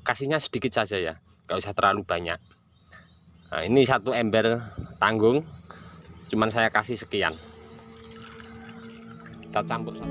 kasihnya sedikit saja ya, nggak usah terlalu banyak. Nah, ini satu ember tanggung, cuman saya kasih sekian. Kita campur satu.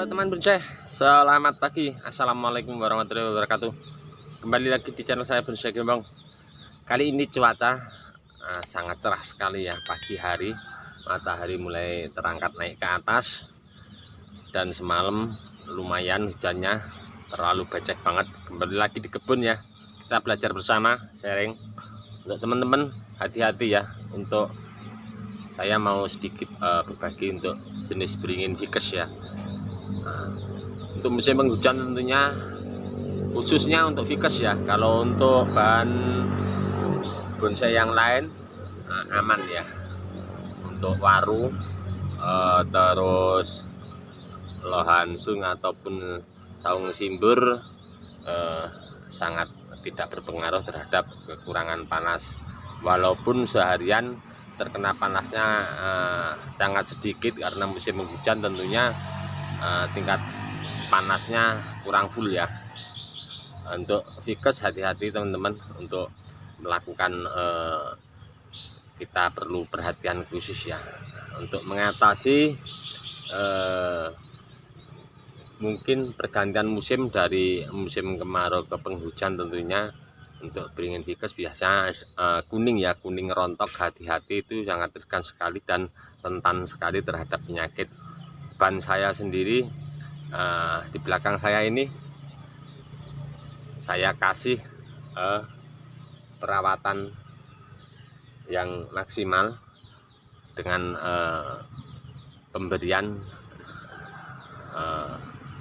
Teman bonsai, selamat pagi, assalamualaikum warahmatullahi wabarakatuh. Kembali lagi di channel saya Bonsai Gembong. Kali ini cuaca sangat cerah sekali ya. Pagi hari matahari mulai terangkat naik ke atas, dan semalam lumayan hujannya terlalu becek banget. Kembali lagi di kebun ya, kita belajar bersama, sharing. Untuk teman-teman hati-hati ya. Untuk saya mau sedikit berbagi untuk jenis beringin ficus ya. Untuk musim penghujan tentunya khususnya untuk ficus ya. Kalau untuk bahan bonsai yang lain aman ya. Untuk waru terus lohansung ataupun saung simbur sangat tidak berpengaruh terhadap kekurangan panas. Walaupun seharian terkena panasnya sangat sedikit karena musim penghujan, tentunya tingkat panasnya kurang full ya. Untuk ficus hati-hati teman-teman, untuk melakukan kita perlu perhatian khusus ya untuk mengatasi mungkin pergantian musim dari musim kemarau ke penghujan. Tentunya untuk beringin ficus biasanya kuning ya, kuning rontok. Hati-hati, itu sangat riskan sekali dan rentan sekali terhadap penyakit. Ban saya sendiri di belakang saya ini saya kasih perawatan yang maksimal dengan pemberian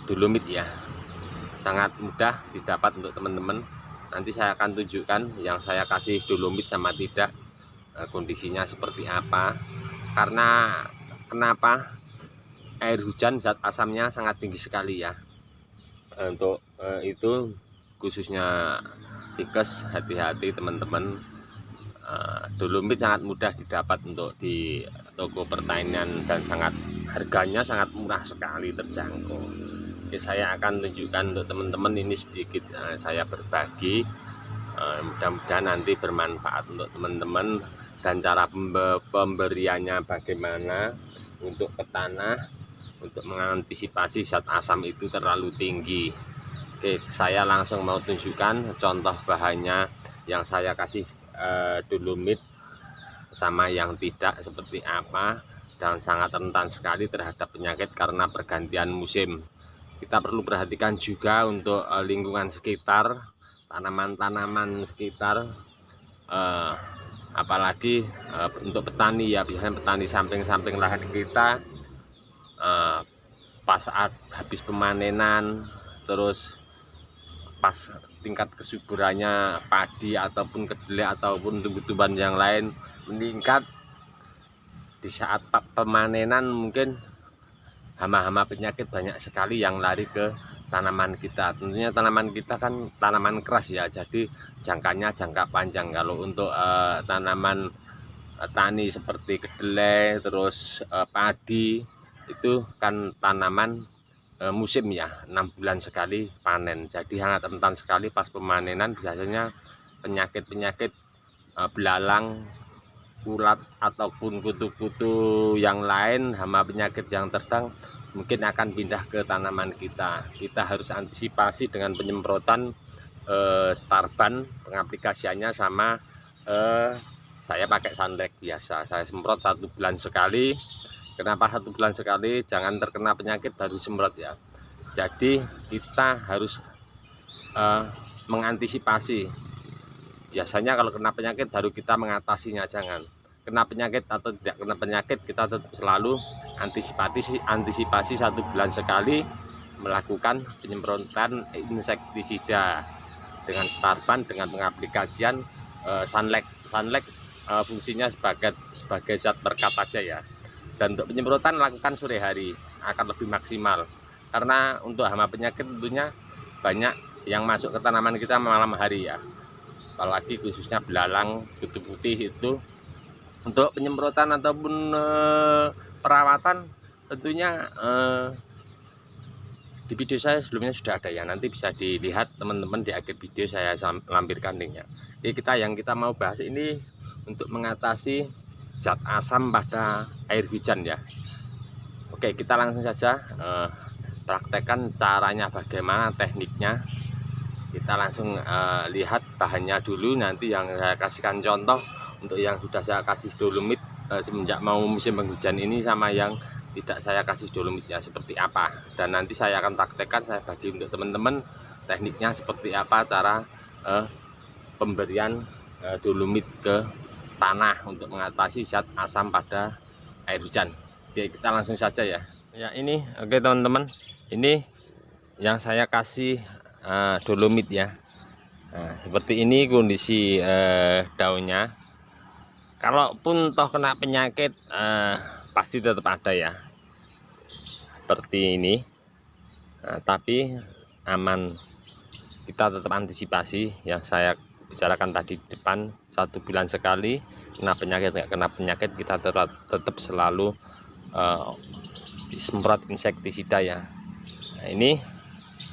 dolomit ya. Sangat mudah didapat untuk teman-teman. Nanti saya akan tunjukkan yang saya kasih dolomit sama tidak, kondisinya seperti apa. Karena kenapa? Air hujan zat asamnya sangat tinggi sekali ya. Untuk itu khususnya ficus hati-hati teman-teman. Dolomit sangat mudah didapat untuk di toko pertanian dan harganya sangat murah sekali, terjangkau. Oke, saya akan tunjukkan untuk teman-teman. Ini sedikit saya berbagi, mudah-mudahan nanti bermanfaat untuk teman-teman. Dan cara pemberiannya bagaimana untuk ke tanah, untuk mengantisipasi zat asam itu terlalu tinggi. Oke, saya langsung mau tunjukkan contoh bahannya yang saya kasih dolomit sama yang tidak seperti apa, dan sangat rentan sekali terhadap penyakit karena pergantian musim. Kita perlu perhatikan juga untuk lingkungan sekitar, tanaman-tanaman sekitar, apalagi untuk petani ya. Biasanya petani samping-samping lahan kita pas saat habis pemanenan, terus pas tingkat kesuburannya padi ataupun kedelai ataupun tumbuh-tumbuhan yang lain meningkat, di saat pemanenan mungkin hama-hama penyakit banyak sekali yang lari ke tanaman kita. Tentunya tanaman kita kan tanaman keras ya, jadi jangkanya jangka panjang. Kalau untuk tanaman tani seperti kedelai terus padi, itu kan tanaman musim ya, 6 bulan sekali panen. Jadi sangat rentan sekali pas pemanenan. Biasanya penyakit-penyakit belalang, ulat ataupun kutu-kutu yang lain, hama penyakit yang terbang mungkin akan pindah ke tanaman kita. Kita harus antisipasi dengan penyemprotan Starban, pengaplikasiannya sama saya pakai Sunlight biasa. Saya semprot 1 bulan sekali. Kenapa 1 bulan sekali? Jangan terkena penyakit baru semprot ya. Jadi kita harus mengantisipasi. Biasanya kalau kena penyakit baru kita mengatasinya. Jangan kena penyakit atau tidak kena penyakit, kita tetap selalu antisipasi 1 bulan sekali melakukan penyemprotan insektisida dengan Starban, dengan pengaplikasian Sunlight. Sunlight fungsinya sebagai zat perekat aja ya. Dan untuk penyemprotan lakukan sore hari akan lebih maksimal, karena untuk hama penyakit tentunya banyak yang masuk ke tanaman kita malam hari ya, apalagi khususnya belalang, kutu putih itu. Untuk penyemprotan ataupun perawatan tentunya di video saya sebelumnya sudah ada ya, nanti bisa dilihat teman-teman di akhir video saya lampirkan linknya. Jadi yang kita mau bahas ini untuk mengatasi zat asam pada air hujan ya. Oke, kita langsung saja praktekkan caranya bagaimana, tekniknya. Kita langsung lihat bahannya dulu, nanti yang saya kasihkan contoh untuk yang sudah saya kasih dolomit semenjak mau musim penghujan ini, sama yang tidak saya kasih dolomitnya seperti apa. Dan nanti saya akan praktekkan, saya bagi untuk teman-teman tekniknya seperti apa, cara pemberian dolomit ke tanah untuk mengatasi zat asam pada air hujan. Oke, kita langsung saja ya. Ya ini, oke teman-teman, ini yang saya kasih dolomit ya. Nah, seperti ini kondisi daunnya. Kalaupun toh kena penyakit pasti tetap ada ya, seperti ini. Nah, tapi aman, kita tetap antisipasi yang saya bicarakan tadi di depan. 1 bulan sekali, kena penyakit nggak kena penyakit, kita tetap selalu disemprot insektisida ya. Nah, ini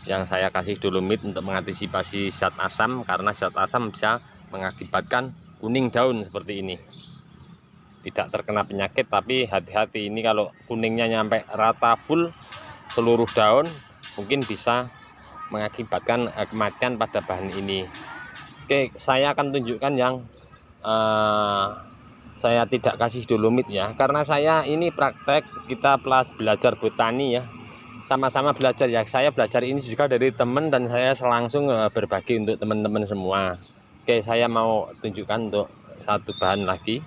yang saya kasih dolomit untuk mengantisipasi zat asam, karena zat asam bisa mengakibatkan kuning daun seperti ini. Tidak terkena penyakit, tapi hati-hati, ini kalau kuningnya nyampe rata full seluruh daun, mungkin bisa mengakibatkan kematian pada bahan ini. Oke, saya akan tunjukkan yang saya tidak kasih dolomit ya, karena saya ini praktek, kita belajar botani ya, sama-sama belajar ya. Saya belajar ini juga dari teman, dan saya langsung berbagi untuk teman-teman semua. Oke, saya mau tunjukkan untuk satu bahan lagi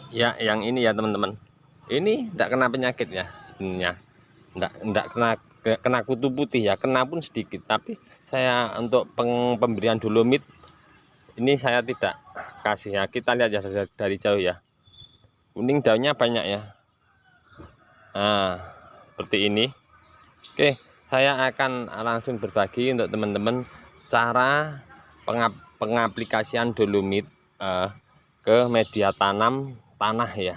ya, yang ini ya teman-teman. Ini tidak kena penyakit ya sebenarnya, tidak kena kutu putih ya, kena pun sedikit. Tapi saya untuk pemberian dolomit ini saya tidak kasih ya. Kita lihat ya dari jauh ya, kuning daunnya banyak ya. Nah, seperti ini. Oke, saya akan langsung berbagi untuk teman-teman cara pengaplikasian dolomit ke media tanam tanah ya.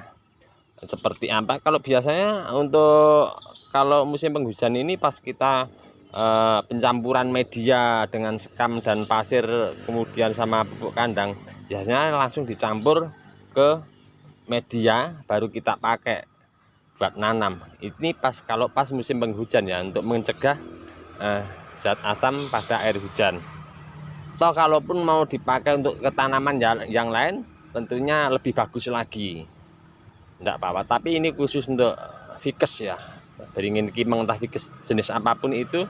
Seperti apa? Kalau biasanya untuk kalau musim penghujan ini, pas kita pencampuran media dengan sekam dan pasir kemudian sama pupuk kandang, biasanya langsung dicampur ke media baru kita pakai buat nanam. Ini kalau pas musim penghujan ya, untuk mencegah zat asam pada air hujan. Toh kalaupun mau dipakai untuk ke tanaman yang lain, tentunya lebih bagus lagi, enggak apa-apa. Tapi ini khusus untuk vikes ya, beringin kimeng entah vikes jenis apapun itu,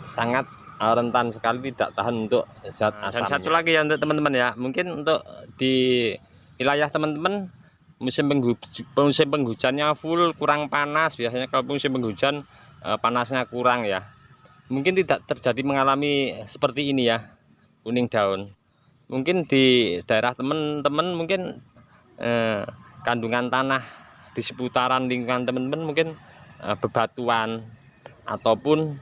sangat rentan sekali, tidak tahan untuk zat asam. Dan satu lagi ya untuk teman-teman ya, mungkin untuk di wilayah teman-teman musim penghujannya full, kurang panas. Biasanya kalau musim penghujan panasnya kurang ya, mungkin tidak terjadi mengalami seperti ini ya, kuning daun. Mungkin di daerah teman-teman mungkin kandungan tanah di seputaran lingkungan teman-teman mungkin bebatuan, ataupun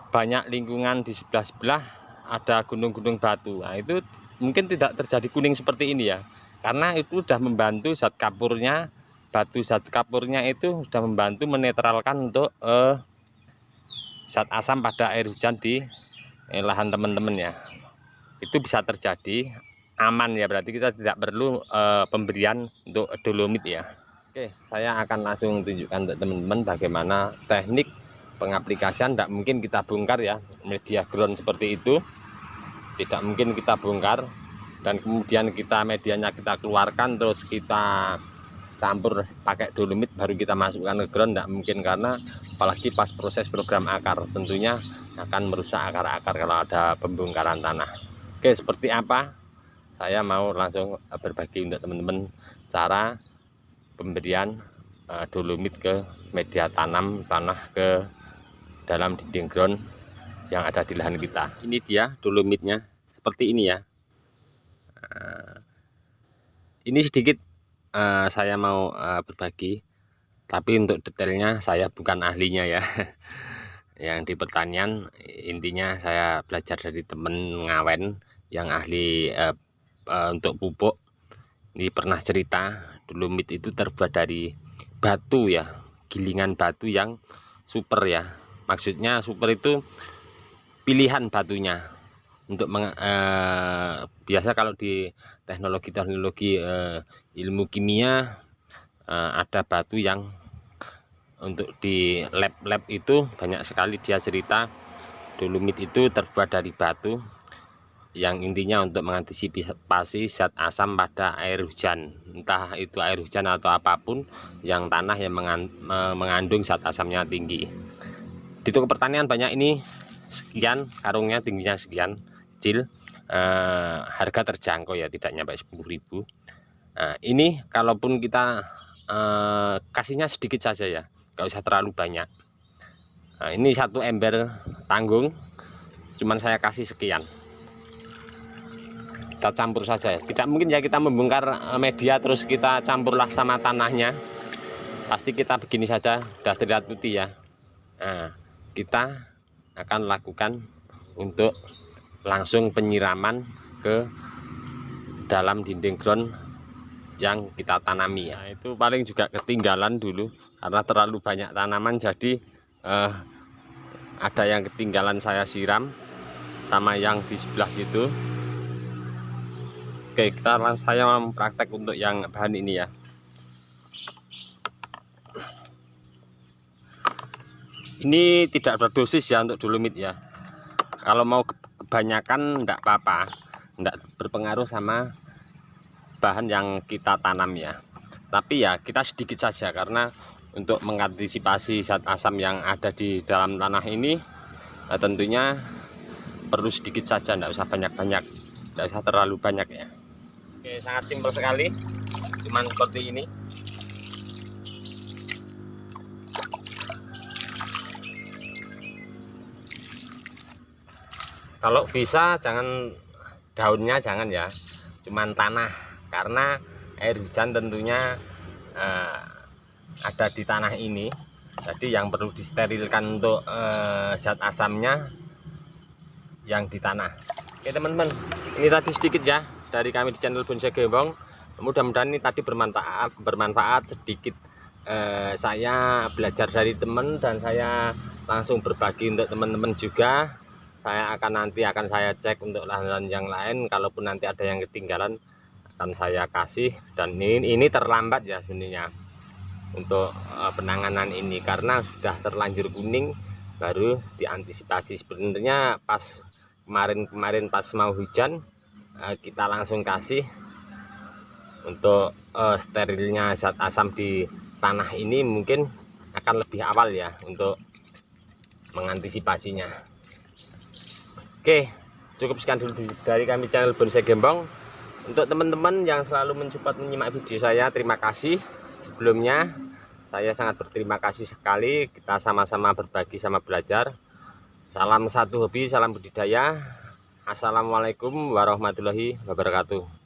banyak lingkungan di sebelah-sebelah ada gunung-gunung batu. Nah, itu mungkin tidak terjadi kuning seperti ini ya, karena itu sudah membantu zat kapurnya, zat kapurnya itu sudah membantu menetralkan untuk zat asam pada air hujan di lahan teman-teman ya. Itu bisa terjadi, aman ya, berarti kita tidak perlu pemberian untuk dolomit ya. Oke, saya akan langsung tunjukkan untuk teman-teman bagaimana teknik pengaplikasian. Tidak mungkin kita bongkar ya, media ground seperti itu tidak mungkin kita bongkar dan kemudian medianya kita keluarkan terus kita campur pakai dolomit baru kita masukkan ke ground. Tidak mungkin, karena apalagi pas proses program akar, tentunya akan merusak akar-akar kalau ada pembongkaran tanah. Oke, seperti apa? Saya mau langsung berbagi untuk teman-teman cara pemberian dolomit ke media tanam tanah, ke dalam dinding ground yang ada di lahan kita. Ini dia dolomitnya seperti ini ya. Ini sedikit saya mau berbagi. Tapi untuk detailnya saya bukan ahlinya ya. Yang di pertanian intinya saya belajar dari temen ngawen yang ahli untuk pupuk. Ini pernah cerita dolomit itu terbuat dari batu ya, gilingan batu yang super ya. Maksudnya super itu pilihan batunya untuk biasa kalau di teknologi ilmu kimia ada batu yang untuk di lab itu banyak sekali dia cerita dolomit itu terbuat dari batu yang intinya untuk mengantisipasi zat asam pada air hujan, entah itu air hujan atau apapun yang tanah yang mengandung zat asamnya tinggi. Di toko pertanian banyak ini, sekian karungnya, tingginya sekian, kecil, harga terjangkau ya, tidak nyampe 10.000. Nah, ini kalaupun kita kasihnya sedikit saja ya, nggak usah terlalu banyak. Nah, ini 1 ember tanggung cuman saya kasih sekian, kita campur saja ya. Tidak mungkin ya kita membongkar media terus kita campurlah sama tanahnya, pasti kita begini saja, sudah terlihat putih ya. Nah, kita akan lakukan untuk langsung penyiraman ke dalam dinding ground yang kita tanami ya. Nah, itu paling juga ketinggalan dulu karena terlalu banyak tanaman, jadi ada yang ketinggalan saya siram sama yang di sebelah situ. Oke, saya praktek untuk yang bahan ini ya. Ini tidak berdosis ya untuk dolomit ya. Kalau mau kebanyakan enggak apa-apa, enggak berpengaruh sama bahan yang kita tanam ya. Tapi ya kita sedikit saja karena untuk mengantisipasi zat asam yang ada di dalam tanah ini tentunya perlu sedikit saja, enggak usah banyak-banyak, enggak usah terlalu banyak ya. Oke, sangat simpel sekali, cuman seperti ini. Kalau bisa jangan daunnya, jangan ya, cuman tanah, karena air hujan tentunya ada di tanah ini, jadi yang perlu disterilkan untuk zat asamnya yang di tanah. Oke teman-teman, ini tadi sedikit ya dari kami di channel Bonsai Gembong. Mudah-mudahan ini tadi bermanfaat sedikit. Saya belajar dari teman dan saya langsung berbagi untuk teman-teman juga. Saya nanti akan saya cek untuk lahan-lahan yang lain, kalaupun nanti ada yang ketinggalan akan saya kasih. Dan ini terlambat ya sebenarnya untuk penanganan ini karena sudah terlanjur kuning, baru diantisipasi. Sebenarnya pas kemarin pas mau hujan kita langsung kasih untuk sterilnya zat asam di tanah ini, mungkin akan lebih awal ya untuk mengantisipasinya. Oke, cukup sekian dulu dari kami channel Bonsai Gembong. Untuk teman-teman yang selalu mensupport menyimak video saya, terima kasih sebelumnya. Saya sangat berterima kasih sekali, kita sama-sama berbagi sama belajar. Salam satu hobi, salam budidaya. Assalamualaikum warahmatullahi wabarakatuh.